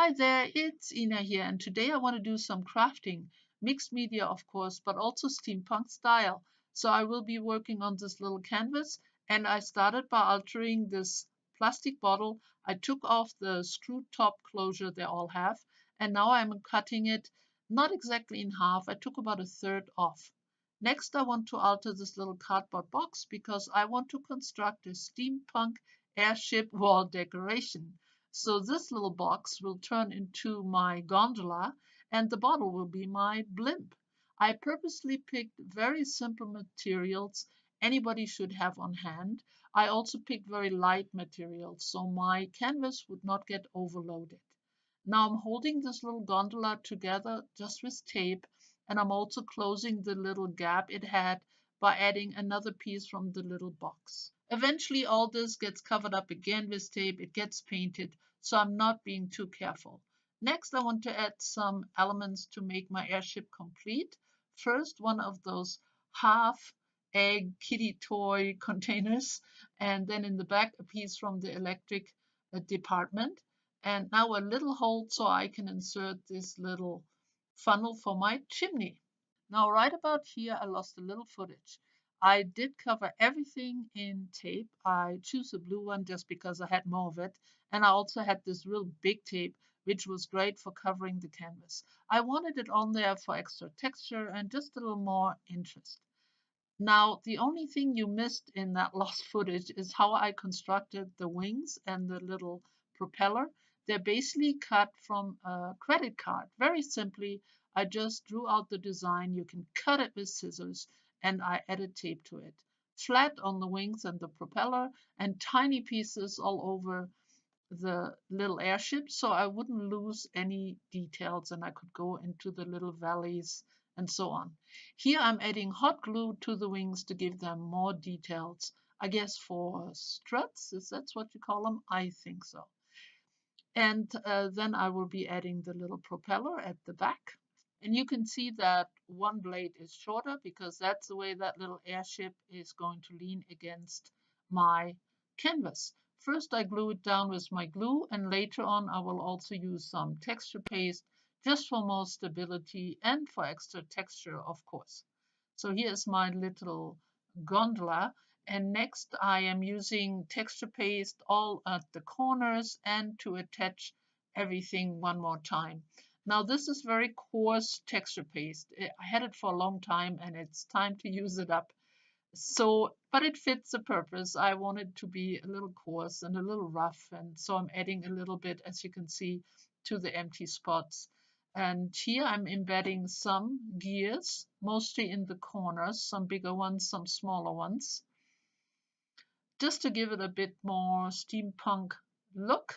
Hi there, it's Ina here, and today I want to do some crafting, mixed media of course, but also steampunk style. So I will be working on this little canvas, and I started by altering this plastic bottle. I took off the screw top closure they all have, and now I'm cutting it not exactly in half. I took about a third off. Next, I want to alter this little cardboard box because I want to construct a steampunk airship wall decoration. So this little box will turn into my gondola and the bottle will be my blimp. I purposely picked very simple materials anybody should have on hand. I also picked very light materials so my canvas would not get overloaded. Now I'm holding this little gondola together just with tape, and I'm also closing the little gap it had by adding another piece from the little box. Eventually all this gets covered up again with tape, it gets painted, so I'm not being too careful. Next, I want to add some elements to make my airship complete. First, one of those half egg kitty toy containers, and then in the back, a piece from the electric department. And now a little hole so I can insert this little funnel for my chimney. Now, right about here, I lost a little footage. I did cover everything in tape. I choose a blue one just because I had more of it. And I also had this real big tape, which was great for covering the canvas. I wanted it on there for extra texture and just a little more interest. Now, the only thing you missed in that lost footage is how I constructed the wings and the little propeller. They're basically cut from a credit card. Very simply, I just drew out the design. You can cut it with scissors, and I added tape to it. Flat on the wings and the propeller, and tiny pieces all over the little airship so I wouldn't lose any details and I could go into the little valleys and so on. Here I'm adding hot glue to the wings to give them more details. I guess for struts, is that what you call them? I think so. And then I will be adding the little propeller at the back. And you can see that one blade is shorter because that's the way that little airship is going to lean against my canvas. First I glue it down with my glue, and later on I will also use some texture paste just for more stability and for extra texture, of course. So here's my little gondola. And next I am using texture paste all at the corners and to attach everything one more time. Now this is very coarse texture paste. I had it for a long time and it's time to use it up. So, but it fits the purpose. I want it to be a little coarse and a little rough, and so I'm adding a little bit, as you can see, to the empty spots. And here I'm embedding some gears, mostly in the corners, some bigger ones, some smaller ones, just to give it a bit more steampunk look.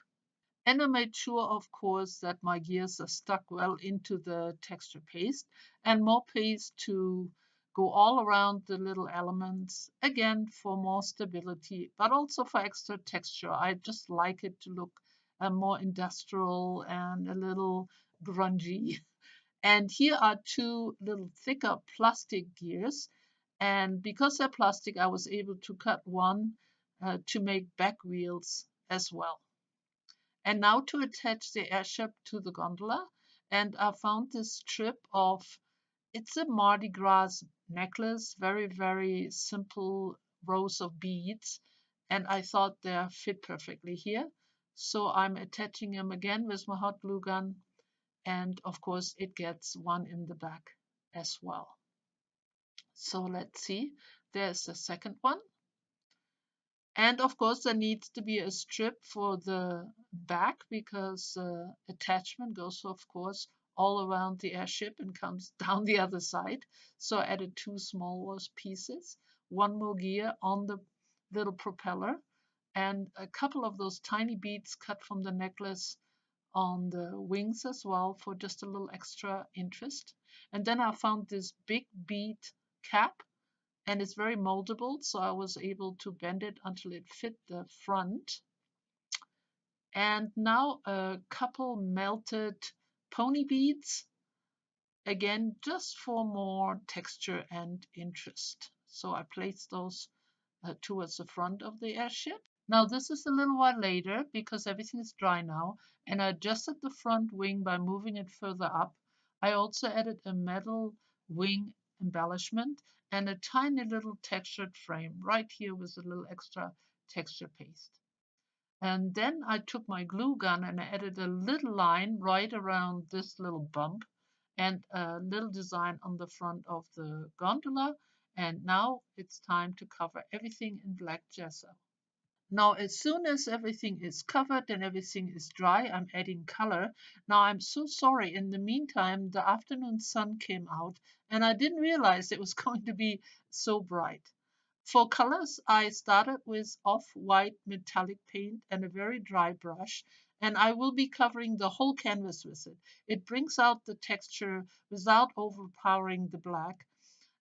And I made sure, of course, that my gears are stuck well into the texture paste, and more paste to go all around the little elements, again for more stability, but also for extra texture. I just like it to look more industrial and a little grungy. And here are two little thicker plastic gears. And because they're plastic, I was able to cut one to make back wheels as well. And now to attach the airship to the gondola. And I found this strip of, it's a Mardi Gras necklace, very, very simple rows of beads. And I thought they fit perfectly here. So I'm attaching them again with my hot glue gun. And of course, it gets one in the back as well. So let's see. There's the second one. And of course, there needs to be a strip for the back because attachment goes, of course, all around the airship and comes down the other side. So I added two smaller pieces, one more gear on the little propeller, and a couple of those tiny beads cut from the necklace on the wings as well for just a little extra interest. And then I found this big bead cap, and it's very moldable, so I was able to bend it until it fit the front. And now a couple melted pony beads, again just for more texture and interest. So I placed those towards the front of the airship. Now this is a little while later because everything is dry now, and I adjusted the front wing by moving it further up. I also added a metal wing embellishment and a tiny little textured frame right here with a little extra texture paste. And then I took my glue gun and I added a little line right around this little bump and a little design on the front of the gondola. And now it's time to cover everything in black gesso. Now, as soon as everything is covered and everything is dry, I'm adding color. Now, I'm so sorry. In the meantime, the afternoon sun came out and I didn't realize it was going to be so bright. For colors, I started with off-white metallic paint and a very dry brush, and I will be covering the whole canvas with it. It brings out the texture without overpowering the black.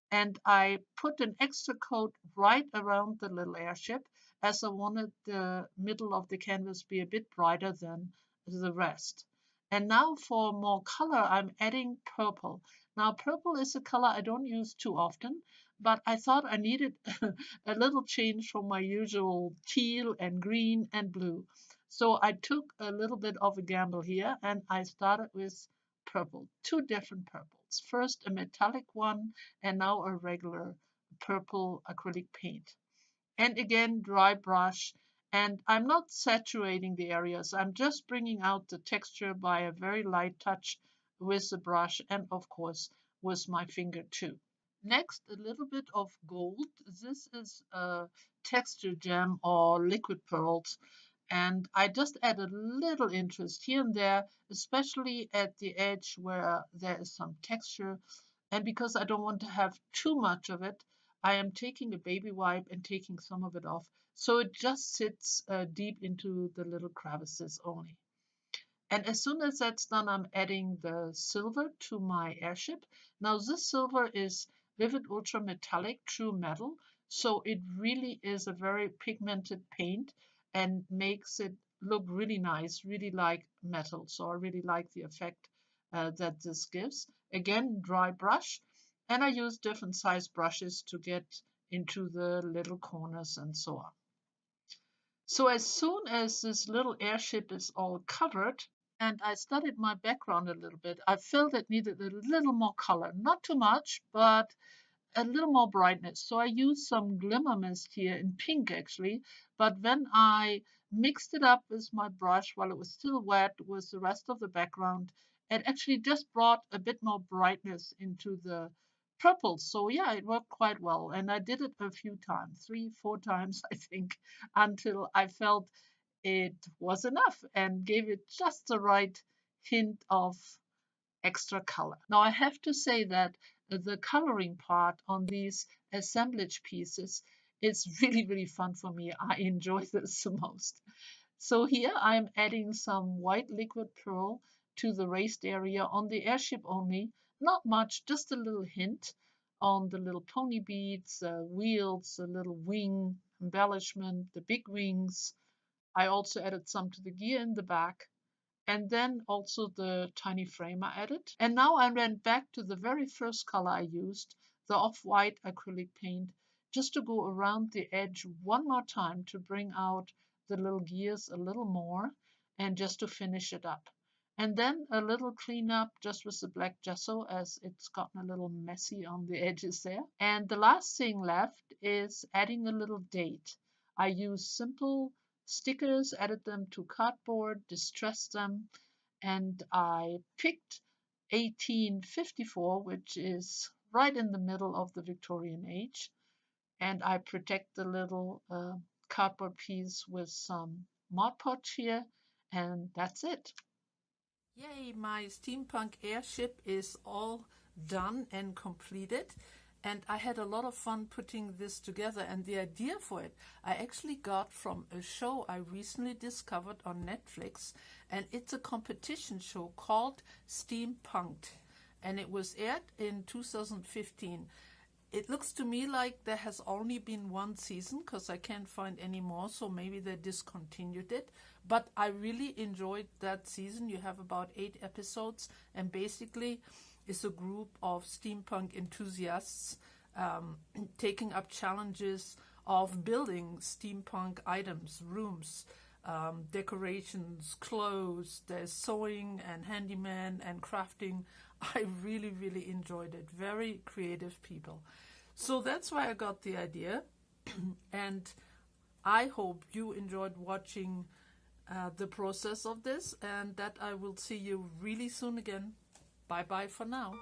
And I put an extra coat right around the little airship as I wanted the middle of the canvas be a bit brighter than the rest. And now for more color, I'm adding purple. Now purple is a color I don't use too often, but I thought I needed a little change from my usual teal and green and blue. So I took a little bit of a gamble here and I started with purple, two different purples. First a metallic one and now a regular purple acrylic paint. And again, dry brush. And I'm not saturating the areas. I'm just bringing out the texture by a very light touch with the brush and of course with my finger too. Next, a little bit of gold. This is a texture gem or liquid pearls. And I just add a little interest here and there, especially at the edge where there is some texture. And because I don't want to have too much of it, I am taking a baby wipe and taking some of it off. So it just sits deep into the little crevices only. And as soon as that's done, I'm adding the silver to my airship. Now this silver is Vivid Ultra Metallic True Metal. So it really is a very pigmented paint and makes it look really nice, really like metal. So I really like the effect that this gives. Again, dry brush. And I use different size brushes to get into the little corners and so on. So as soon as this little airship is all covered, and I studied my background a little bit, I felt it needed a little more color. Not too much, but a little more brightness. So I used some glimmer mist here in pink actually, but when I mixed it up with my brush while it was still wet with the rest of the background, it actually just brought a bit more brightness into the purple. So yeah, it worked quite well. And I did it a few times, 3, 4 times, I think, until I felt it was enough and gave it just the right hint of extra color. Now I have to say that the coloring part on these assemblage pieces is really, really fun for me. I enjoy this the most. So here I'm adding some white liquid pearl to the raised area on the airship only. Not much, just a little hint on the little pony beads, wheels, a little wing embellishment, the big wings. I also added some to the gear in the back and then also the tiny frame I added. And now I went back to the very first color I used, the off-white acrylic paint, just to go around the edge one more time to bring out the little gears a little more and just to finish it up. And then a little cleanup just with the black gesso as it's gotten a little messy on the edges there. And the last thing left is adding a little date. I use simple stickers, added them to cardboard, distressed them, and I picked 1854, which is right in the middle of the Victorian age. And I protect the little cardboard piece with some Mod Podge here, and that's it. Yay, my steampunk airship is all done and completed. And I had a lot of fun putting this together. And the idea for it, I actually got from a show I recently discovered on Netflix. And it's a competition show called Steampunked. And it was aired in 2015. It looks to me like there has only been one season because I can't find any more, so maybe they discontinued it. But I really enjoyed that season. You have about 8 episodes, and basically it's a group of steampunk enthusiasts taking up challenges of building steampunk items, rooms, decorations, clothes. There's sewing and handyman and crafting. I really, really enjoyed it. Very creative people. So that's why I got the idea. And I hope you enjoyed watching the process of this, and that I will see you really soon again. Bye bye for now.